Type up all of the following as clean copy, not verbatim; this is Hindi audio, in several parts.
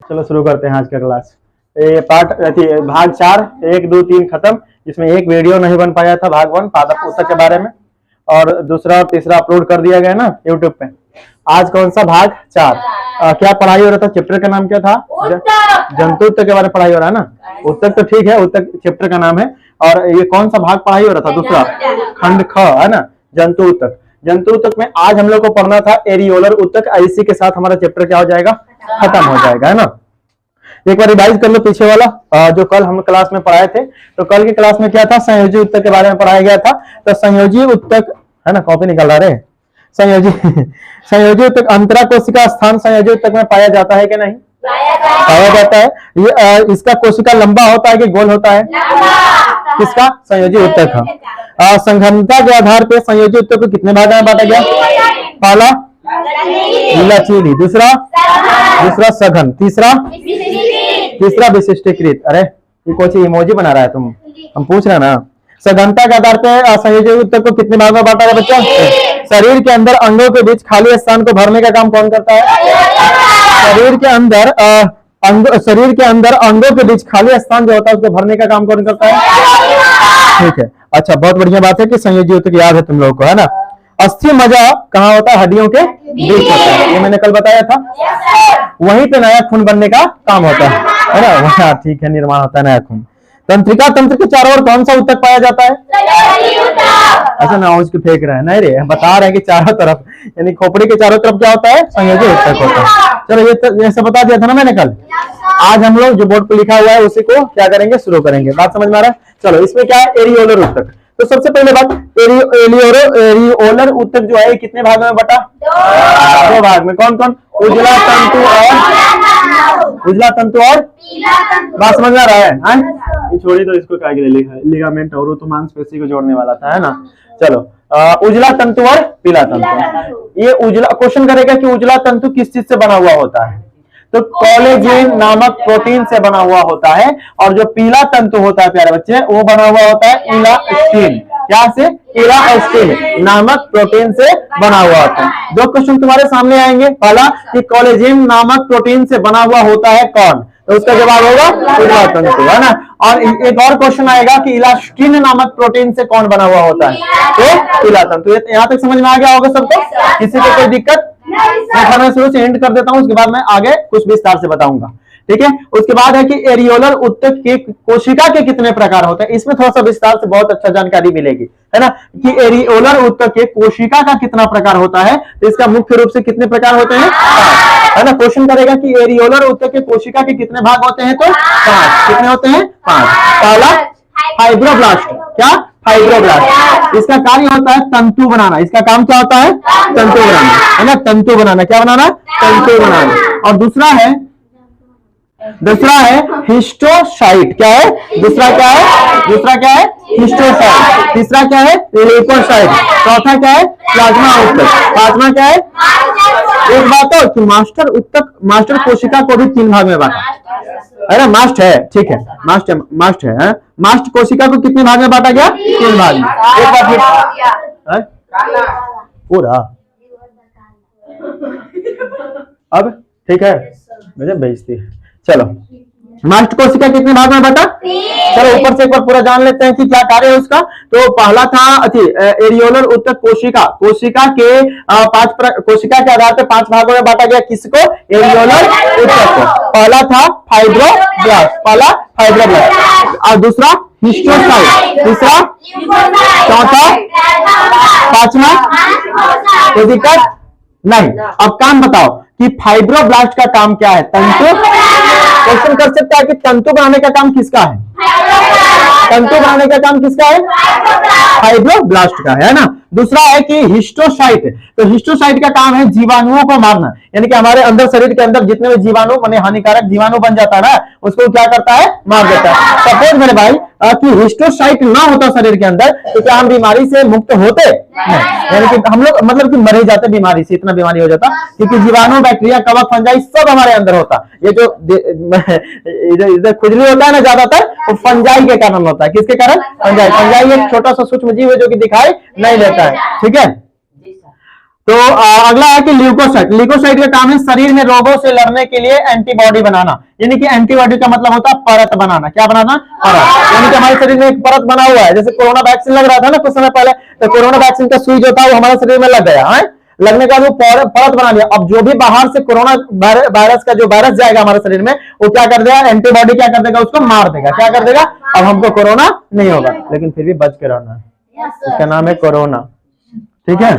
चलो शुरू करते हैं आज का क्लास। ये भाग 4 1 2 3 खत्म। इसमें एक वीडियो नहीं बन पाया था, भाग 1 पादप उत्तक के बारे में, और दूसरा और तीसरा अपलोड कर दिया गया ना यूट्यूब पे। आज कौन सा भाग 4 क्या पढ़ाई हो रहा था? चैप्टर का नाम क्या था? जंतु उत्तक के बारे में पढ़ाई हो रहा है ना। उत्तक तो ठीक है, उत्तक चैप्टर का नाम है। और ये कौन सा भाग पढ़ाई हो रहा था? दूसरा खंड ख है ना, जंतु उत्तक। जंतु उत्तक में आज हम लोग को पढ़ना था एरियोलर उत्तक। इसी के साथ हमारा चैप्टर क्या हो जाएगा? खत्म हो जाएगा, है ना। एक बार रिवाइज कर लो पीछे वाला जो कल हम क्लास में पढ़ाए थे। तो कल की क्लास में क्या था? संयोजी उत्तक के बारे में पढ़ाया गया था। तो संयोजी उत्तक है ना, कॉपी निकाल रहा रे। संयोजी उत्तक अंतरा कोशिका स्थान संयोजी उत्तक में पाया जाता है कि नहीं? पाया जाता है। ये इसका कोशिका लंबा होता है कि गोल होता है? किसका? संयोजी उत्तक का। संघनता के आधार पर संयोजी उत्तक को कितने भाग में बांटा गया? पहला लीलाचीली, दूसरा सघन, तीसरा विशिष्टीकृत। अरे ये कोई इमोजी बना रहा है तुम, हम पूछ रहे हैं ना। सघनता के आधार पर संयोजी उत्तक को कितने भाग में बांटा गया बच्चा? शरीर के अंदर अंगों के बीच खाली स्थान को भरने का काम कौन करता है? शरीर के अंदर अंगों के बीच खाली स्थान जो होता है उसको भरने का काम कौन करता है? ठीक है, अच्छा, बहुत बढ़िया बात है कि संयोजी उत्तक याद है तुम लोगों को, है ना। अस्थि मज्जा कहाँ होता है? हड्डियों के बीच होता है, ये मैंने कल बताया था। वहीं पे नया खून बनने का काम होता है ना, वहाँ ठीक है, निर्माण होता है नया खून। तंत्रिका तंत्र के चारों ओर कौन सा उत्तक पाया जाता है? अच्छा ना, उसको फेंक रहे हैं, नहीं रे, बता रहे हैं कि चारों तरफ, यानी खोपड़ी के चारों तरफ क्या होता है? संयोजी उत्तक होता है। चलो ये सब बता दिया था ना मैंने कल। आज हम लोग जो बोर्ड पर लिखा हुआ है उसी को क्या करेंगे? शुरू करेंगे। बात समझ में आ रहा है? चलो, इसमें क्या है? एरियोलर उत्तक। तो सबसे पहले बात, एरियोलर उत्तक जो है कितने भागों में बटा? दो भाग में। कौन कौन? उजला तंतु और बात समझ में आ रहा है? ये छोड़ी तो इसको क्या लिखा है? लिगामेंट और तो मांसपेशी को जोड़ने वाला था, है ना। चलो, उजला तंतु और पीला तंतु। ये उजला क्वेश्चन करेगा कि उजला तंतु किस चीज से बना हुआ होता है? तो कोलेजन नामक प्रोटीन से बना हुआ होता है। और जो पीला तंतु होता है प्यारे बच्चे, वो बना हुआ होता है इलास्टिन। क्या से? इलास्टिन नामक प्रोटीन से बना हुआ होता है। दो क्वेश्चन तुम्हारे सामने आएंगे। पहला कि कोलेजन नामक प्रोटीन से बना हुआ होता है कौन? तो उसका जवाब होगा पीला तंतु, है ना। और एक और क्वेश्चन आएगा कि इलास्टिन नामक प्रोटीन से कौन बना हुआ होता है? तो पीला तंतु। यहाँ तक समझ में आ गया होगा सबको? किसी को कोई दिक्कत? मैं शुरू से एंड कर देता हूं, उसके बाद मैं आगे कुछ विस्तार से बताऊंगा, ठीक है। उसके बाद है कि एरियोलर उत्तक के कोशिका के कितने प्रकार होते हैं। इसमें थोड़ा सा विस्तार से बहुत अच्छा जानकारी मिलेगी, है ना, कि एरियोलर उत्तक के कोशिका का कितना प्रकार होता है। तो इसका मुख्य रूप से कितने प्रकार होते हैं? 5, है ना। क्वेश्चन करेगा कि एरियोलर उत्तक के कोशिका के कितने भाग होते हैं? तो 5। कितने होते हैं? 5। पहला फाइब्रोब्लास्ट। क्या? फाइब्रोब्लास्ट। इसका कार्य होता है तंतु बनाना। इसका काम क्या होता है? तंतु बनाना, है ना। तंतु बनाना। क्या बनाना? तंतु बनाना। और दूसरा है हिस्टोसाइट। क्या है? दूसरा क्या है? हिस्टोसाइट। तीसरा क्या है? लिपोसाइट। चौथा क्या है? प्लाज्मा उत्तक। पांचवा क्या है? एक बात हो कि मास्टर कोशिका को भी 3 भाग में बांटा, है ना। मास्ट है, ठीक है, मास्ट है। मास्ट कोशिका को कितने भाग में बांटा गया? 3 भाग में। एक बार फिर पूरा अब ठीक है, मुझे बेइज्जती है। चलो, मास्ट कोशिका कितने भाग में बटा? चलो ऊपर से एक बार पूरा जान लेते हैं कि क्या कार्य है उसका। तो पहला था एरियोलर उत्तक कोशिका के आधार पर 5 भागों में बांटा गया। किसको? एरियोलर उत्तक को। पहला था फाइब्रोब्लास्ट। और दूसरा हिस्टोसाइट। तीसरा, चौथा, पांचवा। कोई दिक्कत नहीं। अब काम बताओ कि फाइब्रोब्लास्ट का काम क्या है? तंतु। क्वेश्चन कर सकता है कि तंतु बनाने का काम किसका है? तंतु बनाने का काम किसका है? फाइब्रोब्लास्ट का है ना। दूसरा है कि हिस्टोसाइट। तो हिस्टोसाइट का काम है जीवाणुओं को मारना, यानी कि हमारे अंदर शरीर के अंदर जितने भी जीवाणु माने हानिकारक जीवाणु बन जाता है ना, उसको क्या करता है? मार देता है। सपोज मेरे भाई कि हिस्टोसाइट ना होता शरीर के अंदर, तो क्या हम बीमारी से मुक्त होते? नहीं, यानी कि हम लोग मतलब कि मरे जाते बीमारी से। इतना बीमारी हो जाता क्योंकि जीवाणु, बैक्टीरिया, कवक, फंजाई सब हमारे अंदर होता। ये जो इधर खुजली होता है ना ज्यादातर, वो फंजाई के कारण होता है। किसके कारण? फंजाई एक छोटा सा सूक्ष्म जीव है जो कि दिखाई नहीं देता है, ठीक है। तो अगला है कि ल्यूकोसाइट। ल्यूकोसाइट का काम है शरीर में रोगों से लड़ने के लिए एंटीबॉडी बनाना, यानी कि एंटीबॉडी का मतलब होता है परत बनाना। क्या बनाना? परत। यानी कि हमारे शरीर में एक परत बना हुआ है, जैसे कोरोना वैक्सीन लग रहा था ना कुछ समय पहले, तो कोरोना वैक्सीन का सुई जो था वो हमारे शरीर में लग गया है, लगने का वो परत बना लिया। अब जो भी बाहर से कोरोना वायरस का जो वायरस जाएगा हमारे शरीर में, वो क्या कर देगा? एंटीबॉडी क्या कर देगा? उसको मार देगा। क्या कर देगा? अब हमको कोरोना नहीं होगा, लेकिन फिर भी बच के रहना है। इसका नाम है कोरोना, ठीक है,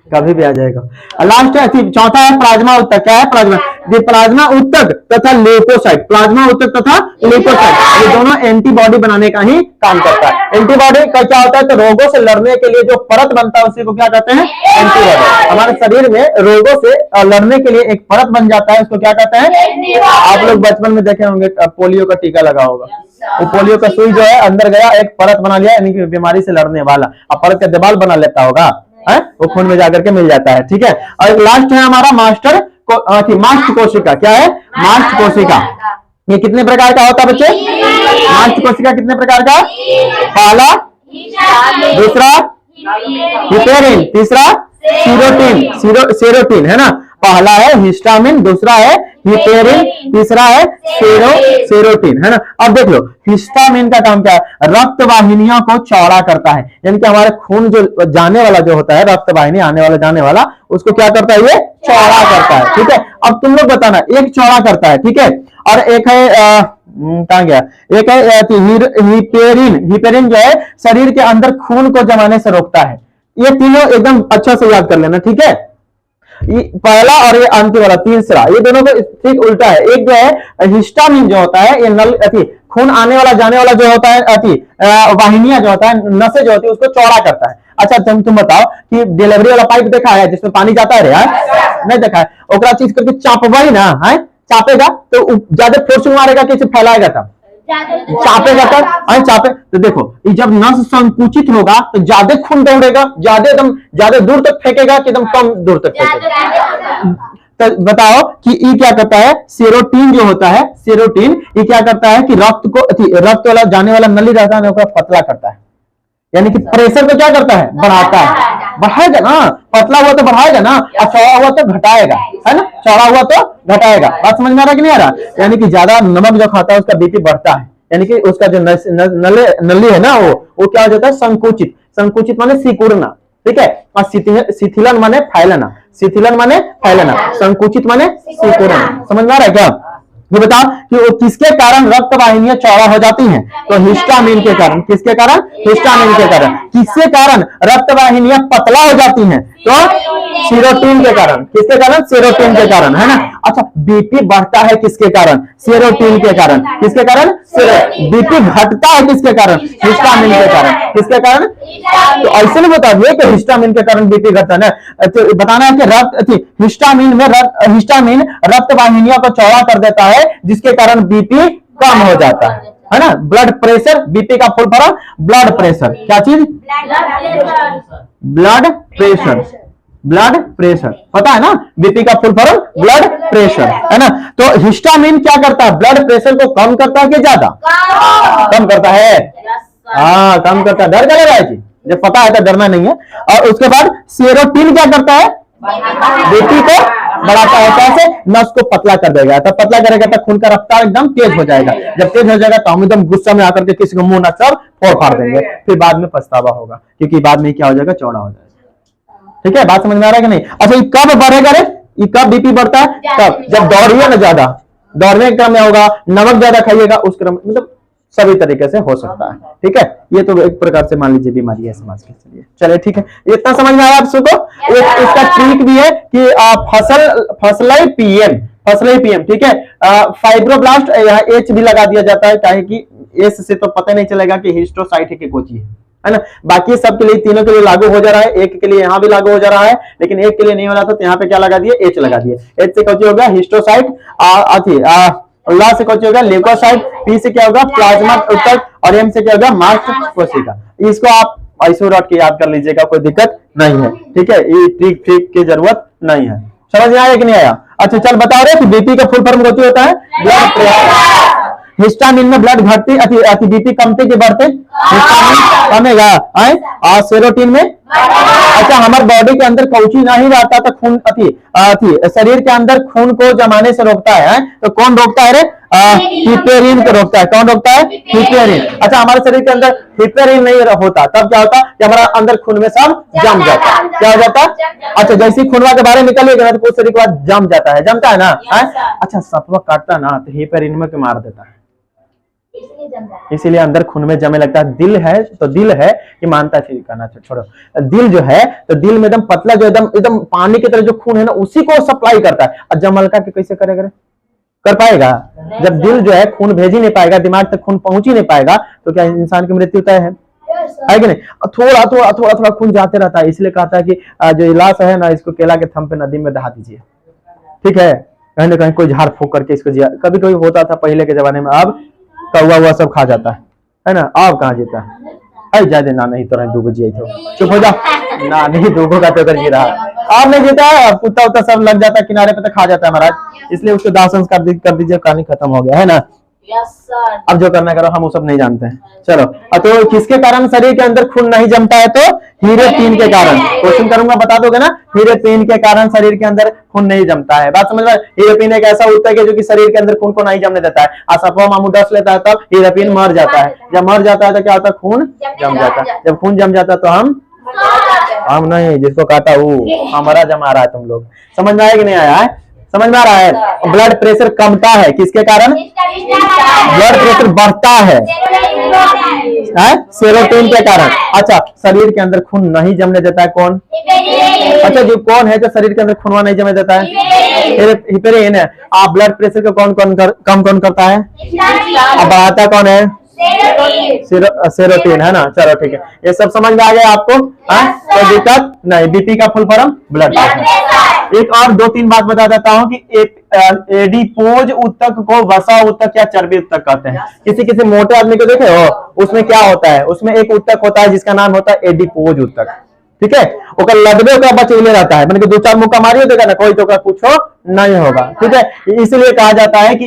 कभी भी आ जाएगा। लास्ट है, चौथा है प्लाज्मा उत्तक। क्या है? प्लाज्मा। ये प्लाज्मा उत्तक तथा ल्यूकोसाइट, प्लाज्मा उत्तक तथा ल्यूकोसाइट, ये दोनों एंटीबॉडी बनाने का ही काम करता है। एंटीबॉडी का क्या होता है? तो रोगों से लड़ने के लिए जो परत बनता है उसी को क्या कहते हैं? एंटीबॉडी। हमारे शरीर में रोगों से लड़ने के लिए एक परत बन जाता है, उसको क्या कहते हैं? आप लोग बचपन में देखे होंगे, पोलियो का टीका लगा होगा, वो पोलियो का सुई जो है अंदर गया, एक परत बना लिया, यानी कि बीमारी से लड़ने वाला। अब परत का दीवार बना लेता होगा है, वो खून में जाकर के मिल जाता है, ठीक है। और लास्ट है हमारा मास्टर कोशिका। क्या है? मास्ट कोशिका। ये कितने प्रकार का होता है बच्चे? मास्ट कोशिका कितने प्रकार का? पहला, दूसरा हिस्टामिन, तीसरा सेरोटीन है ना। पहला है हिस्टामिन, दूसरा है हिपेरिन, तीसरा है सेरोटीन, है ना। अब देख लो, हिस्टामिन का काम क्या है? रक्त वाहिनियों को चौड़ा करता है, यानी कि हमारे खून जो जाने वाला जो होता है, रक्त वाहिनी आने वाला जाने वाला, उसको क्या करता है? ये चौड़ा करता है, ठीक है। अब तुम लोग बताना, एक चौड़ा करता है, ठीक है, और एक है कहां गया? एक है हिपेरिन। हिपेरिन जो है शरीर के अंदर खून को जमाने से रोकता है। ये तीनों एकदम अच्छा से याद कर लेना, ठीक है। ये पहला और ये अंत वाला तीसरा, ये दोनों को ठीक उल्टा है। एक जो है हिस्टामिन जो होता है, ये खून आने वाला जाने वाला जो होता है, वाहिनियां जो होता है, नसें जो होती है, उसको चौड़ा करता है। अच्छा तुम बताओ कि डिलीवरी वाला पाइप देखा है जिसमें पानी जाता है? नहीं देखा है। ओकरा चीज करके चापवा ही ना है, चापेगा तो ज्यादा फोर्स मारेगा कि फैलाएगा, तब चापेगा तब चापे। तो देखो, ये जब नस संकुचित होगा तो ज्यादा खून दौड़ेगा, ज्यादा दूर तक फेंकेगा कि एकदम कम दूर तक फेंकेगा? तो बताओ कि ये क्या करता है? सेरोटीन जो होता है, सेरोटीन ये क्या करता है कि रक्त वाला जाने वाला नली रहता है, पतला करता है, यानी कि प्रेशर को क्या करता है? बढ़ाता है। बढ़ाएगा ना, पतला हुआ तो बढ़ाएगा ना, और चौड़ा हुआ तो घटाएगा, है ना। चौड़ा हुआ तो घटाएगा। बात समझ में आ रहा कि नहीं आ रहा? यानी कि ज्यादा नमक जो खाता है उसका बीपी बढ़ता है, यानी कि उसका जो नली है ना, वो क्या हो जाता है? संकुचित। संकुचित माने सिकुड़ना, ठीक है। और शिथिलन माने फैलना, शिथिलन माने फैलना, संकुचित माने सिकुड़ना। समझ में आ रहा है क्या? ये बताओ कि वो किसके कारण रक्त वाहिनियां चौड़ा हो जाती हैं? तो हिस्टामिन के कारण। किसके कारण? हिस्टामिन के कारण। किसके कारण रक्त वाहिनियां पतला हो जाती हैं? तो सेरोटीन के कारण। किसके कारण? सेरोटीन के कारण, है ना। अच्छा, बीपी बढ़ता है किसके कारण? सेरोटीन के कारण। किसके कारण? बीपी घटता है किसके कारण? हिस्टामिन के कारण। किसके कारण? तो ऐसे नहीं बता दिए कि हिस्टामिन के कारण बीपी घटता है, तो बताना है कि हिस्टामिन रक्त वाहिनियों को चौड़ा कर देता है, जिसके कारण बीपी कम हो जाता है ना। ब्लड प्रेशर, बीपी का फुल फॉर्म ब्लड प्रेशर। क्या चीज? Blood pressure. ब्लड प्रेशर पता है ना, बीपी का फुल फॉर्म ब्लड प्रेशर, है ना। तो हिस्टामिन क्या करता है? ब्लड प्रेशर को कम करता है कि ज्यादा? कम करता है। हाँ, कम करता है। डर क्या लगा है जी? जब पता है तो डरना नहीं है। और उसके बाद सेरोटीन क्या करता है? बीपी को बढ़ाता है। कैसे? नस को पतला कर देगा। तब पतला करेगा तो खून का रफ्तार एकदम तेज हो जाएगा। जब तेज हो जाएगा तो हम एकदम गुस्सा में आकर के किसी को मुंह न सब फोड़ फाड़ देंगे, फिर बाद में पछतावा होगा, क्योंकि बाद में क्या हो जाएगा? चौड़ा हो जाएगा। ठीक है, बात समझ में आ रहा है कि नहीं? अच्छा, ये कब बढ़ेगा रे? ये कब बीपी बढ़ता है? तब जब दौड़िए ना, ज्यादा दौड़ने के क्रम में होगा, नमक ज्यादा खाइएगा उस क्रम, मतलब सभी तरीके से हो सकता है। ठीक है, ये तो एक प्रकार से मान लीजिए बीमारी है समाज के। चलिए चलिए, ठीक है, इतना समझ में आया आप सबको। इसका ट्रिक भी है कि फसलई पीएम, ठीक है। फाइब्रोब्लास्ट यहाँ एच भी लगा दिया जाता है, चाहे कि एस से तो पता नहीं चलेगा कि हिस्टोसाइट है कि कोची है ना। बाकी सब के लिए, तीनों के लिए लागू हो जा रहा है। एक के लिए यहाँ भी लागू हो जा रहा है, लेकिन एक के लिए नहीं हो रहा था, तो यहाँ पे क्या लगा दिए? एच लगा दिए। एच से कोची हो गया? हिस्टोसाइट। ला से कोची होगा? ल्यूकोसाइट। पी से क्या होगा? प्लाज्मा उत्तक। और एम से क्या होगा? मास्ट कोशिका। इसको आप ऐसे रट के याद कर लीजिएगा, कोई दिक्कत नहीं है। ठीक है, ये ट्रिक की जरूरत नहीं है। समझ में आया कि नहीं आया? अच्छा, चल बता रहे कि बीपी का फुल फॉर्म होती होता है ब्लड प्रेशर। हिस्टामिन में ब्लड घटती, बीपी कमते के बढ़ते हिस्टामिन कमेगा, और सेरोटीन में अच्छा, हमारे बॉडी के अंदर कौची नहीं जाता तो खून शरीर के अंदर खून को जमाने से रोकता है। तो कौन रोकता है रे? हिपेरिन को रोकता है। कौन रोकता है? हिपेरिन। अच्छा, हमारे शरीर के अंदर हिपेरिन नहीं होता तब क्या होता कि हमारा अंदर खून में सब जम जाता है। क्या हो जाता? अच्छा, जैसे ही खूनवा के बारे में निकलेगा तो कुछ शरीर के बाद जम जाता है, जमता है ना। अच्छा, सपवा काटता ना तो हिपेरिन में मार देता है, इसीलिए अंदर खून में जमे लगता है। दिल है तो दिल है कि मानता है, करना छोड़ो। दिल जो है तो दिल में एकदम पतला, जो एकदम एकदम पानी की तरह जो खून है ना उसी को सप्लाई करता है। और जब हल्का के कैसे करेगा? कर पाएगा? जब दिल जो है खून भेज ही नहीं पाएगा, दिमाग तक खून पहुंच ही नहीं पाएगा, तो क्या इंसान की मृत्यु तय है कि नहीं? थोड़ा थोड़ा थोड़ा थोड़ा खून जाते रहता है। इसलिए कहता है कि जो इलाज है ना, इसको केला के थम पे नदी में दहा दीजिए, ठीक है? कहीं ना कहीं कोई झाड़ फूक करके इसको जिया। कभी कभी होता था पहले के जमाने में, अब कौआ हुआ सब खा जाता है ना। अब कहाँ जीता है? ज्यादा ना नहीं तो दूगो जिया तो चुप हो जा ना, नहीं दूगो का तो कर जी रहा है। अब नहीं जीता है, कुत्ता उत्ता सब लग जाता है किनारे पे तो खा जाता है महाराज। इसलिए उसको दाह संस्कार कर दीजिए, कहानी खत्म हो गया है ना। अब जो करना करो, हम वो सब नहीं जानते हैं। चलो, तो किसके कारण शरीर के अंदर खून नहीं जमता है? तो हीरे-3 के कारण। क्वेश्चन करूंगा, बता दोगे ना? हीरे-3 के कारण शरीर के अंदर खून नहीं जमता है। बात समझ में? हीरे-3 एक ऐसा ऊतक है जो कि शरीर के अंदर खून को नहीं जमने देता है। असफवा मामू डस लेता है तब हीरे-3 मर जाता है। जब मर जाता है तो क्या होता है? खून जम जाता है। जब खून जम जाता है तो हम नहीं, जिसको काटा वो हमारा जमा रहा है। तुम लोग समझ में आया कि नहीं आया है? समझ में आ रहा है? ब्लड प्रेशर कमता है किसके कारण? ब्लड प्रेशर बढ़ता है सेरोटोनिन के कारण। अच्छा, शरीर के अंदर खून नहीं जमने देता है कौन? अच्छा, जो कौन है जो शरीर के अंदर खून नहीं जमने देता है? हिपेरिन है। आप ब्लड प्रेशर को कौन कौन करता है? अब बढ़ाता कौन है? सेरोटोनिन है ना। चलो ठीक है, ये सब समझ में आ गया आपको? कोई दिक्कत नहीं। बीपी का फुल फॉर्म ब्लड प्रेशर। एक और 2-3 बात बता देता हूँ कि एक एडिपोज ऊतक को वसा ऊतक या चर्बी ऊतक कहते हैं। किसी मोटे आदमी को देखे हो, उसमें क्या होता है? उसमें एक ऊतक होता है जिसका नाम होता है एडिपोज ऊतक, ठीक है? ओकर लगबे का बचेले रहता है, मतलब कि 2-4 मुक्का मारियो देगा ना, कोई तो का पूछो नहीं होगा, ठीक है? इसलिए कहा जाता है कि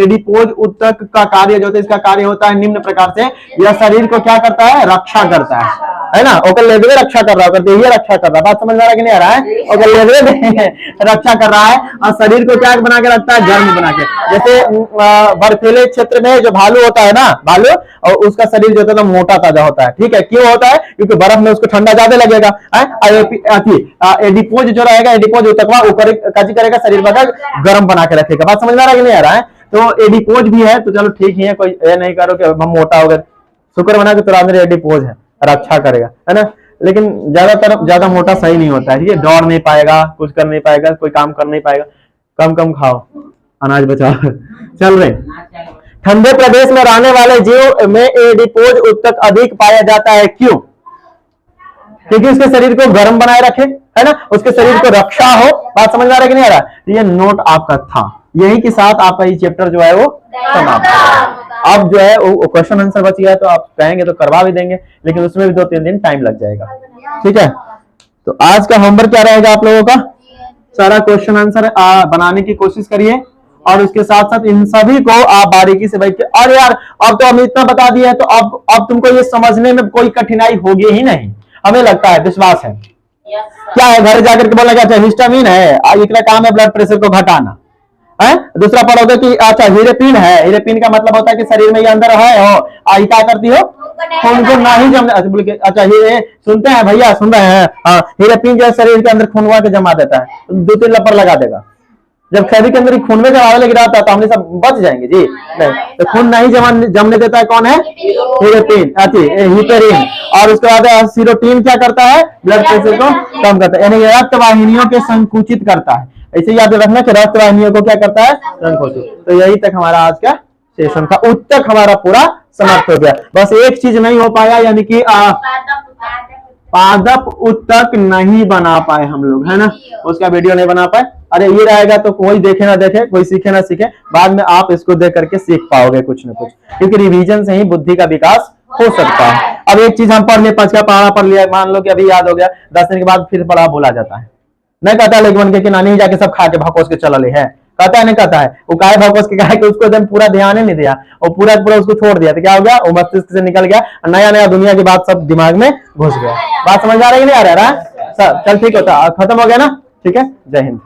एडिपोज ऊतक का कार्य जो होता है, इसका कार्य होता है निम्न प्रकार से। यह शरीर को क्या करता है? रक्षा करता है ना। ओकर लेवल रक्षा कर रहा है, देहिए रक्षा कर रहा है। बात समझ में आ रहा है कि नहीं आ रहा है? ओकर लेवल रक्षा कर रहा है और शरीर को क्या बना के रखता है? गर्म बना के। जैसे बर्फीले क्षेत्र में जो भालू होता है ना, भालू, और उसका शरीर जो होता है मोटा ताजा होता है, ठीक है? क्यों होता है? क्योंकि बर्फ में उसको ठंडा ज्यादा लगेगा। एडिपोज जो रहेगा, एडिपोज ऊतकवा ऊपर करेगा, शरीर में गर्म बना के रखेगा। बात समझ में आ रहा है कि नहीं आ रहा है? तो एडिपोज भी है, तो चलो ठीक ही है, कोई ये नहीं करो कि हम मोटा हो गए। शुक्र बना के तुरा मेरे एडिपोज है, रक्षा करेगा, है ना। लेकिन ज्यादा मोटा सही नहीं होता है, ठीक है? दौड़ नहीं पाएगा, कुछ कर नहीं पाएगा, कोई काम कर नहीं पाएगा। कम खाओ, अनाज बचाओ। चल रहे, ठंडे प्रदेश में रहने वाले जीव में एडिपोज ऊतक अधिक पाया जाता है। क्यों? क्योंकि उसके शरीर को गर्म बनाए रखे, है ना, उसके शरीर को रक्षा हो। बात समझ में आ रहा है कि नहीं आ रहा? ये नोट आपका था, यही के साथ आपका ये चैप्टर जो है वो समाप्त। अब जो है वो क्वेश्चन आंसर बच गया, तो आप कहेंगे तो करवा भी देंगे, लेकिन उसमें भी 2-3 दिन टाइम लग जाएगा, ठीक है? तो आज का होमवर्क क्या रहेगा आप लोगों का? सारा क्वेश्चन आंसर बनाने की कोशिश करिए, और उसके साथ साथ इन सभी को आप बारीकी से बैठ के, और यार अब तो हम इतना बता दिया है, तो अब तुमको ये समझने में कोई कठिनाई होगी ही नहीं, हमें लगता है, विश्वास है। क्या है? घर जाकर के बोला क्या? अच्छा, हिस्टामिन है, इतना काम है ब्लड प्रेशर को घटाना है। दूसरा पढ़ोगे कि अच्छा हीरे-3 है, हीरे-3 का मतलब होता है कि शरीर में ये अंदर है हो, क्या करती हो? खून को नहीं जमने। अच्छा बोल के, अच्छा हीरे सुनते हैं भैया, सुन रहे हैं? हाँ, हीरे-3 जो शरीर के अंदर खून के जमा देता है, 2-3 लपर लगा देगा। जब शरीर के अंदर खून में जमाने लग रहा था तो हमने सब बच जाएंगे जी, नहीं। तो खून नहीं जमने देता है कौन है? हीरे-3, हिपेरिन। और उसके बाद सेरोटोनिन क्या करता है? ब्लड प्रेशर को कम करता है, यानी रक्त वाहिनियों के संकुचित करता है। ऐसे याद रखना कि रक्त वाहिनियों को क्या करता है? संकुचित। तो यही तक हमारा आज का सेशन था, उत्तक हमारा पूरा समाप्त हो गया। बस एक चीज नहीं हो पाया, यानी कि पादप उत्तक नहीं बना पाए हम लोग, है ना, उसका वीडियो नहीं बना पाए। अरे ये रहेगा तो कोई देखे ना देखे, कोई सीखे ना सीखे, बाद में आप इसको देख करके सीख पाओगे कुछ ना कुछ, क्योंकि रिवीजन से ही बुद्धि का विकास हो सकता है। अब एक चीज हम पढ़ लिए, 5 का पढ़ा पढ़ लिया, मान लो कि अभी याद हो गया, 10 दिन के बाद फिर पढ़ा भूला जाता है। नहीं कहता लेकिन बन के कि नानी जाके सब खा के भकोस के चल ले है, कहता है नहीं कहता है, वो काय भाव के कहा कि उसको एकदम पूरा ध्यान ही नहीं दिया, और पूरा पूरा उसको छोड़ दिया, तो क्या हो गया, वो मस्तिष्क से निकल गया, नया नया दुनिया की बात सब दिमाग में घुस गया। बात समझ आ रही है नहीं आ रहा है? चल ठीक होता, खत्म हो गया ना, ठीक है, जय हिंद।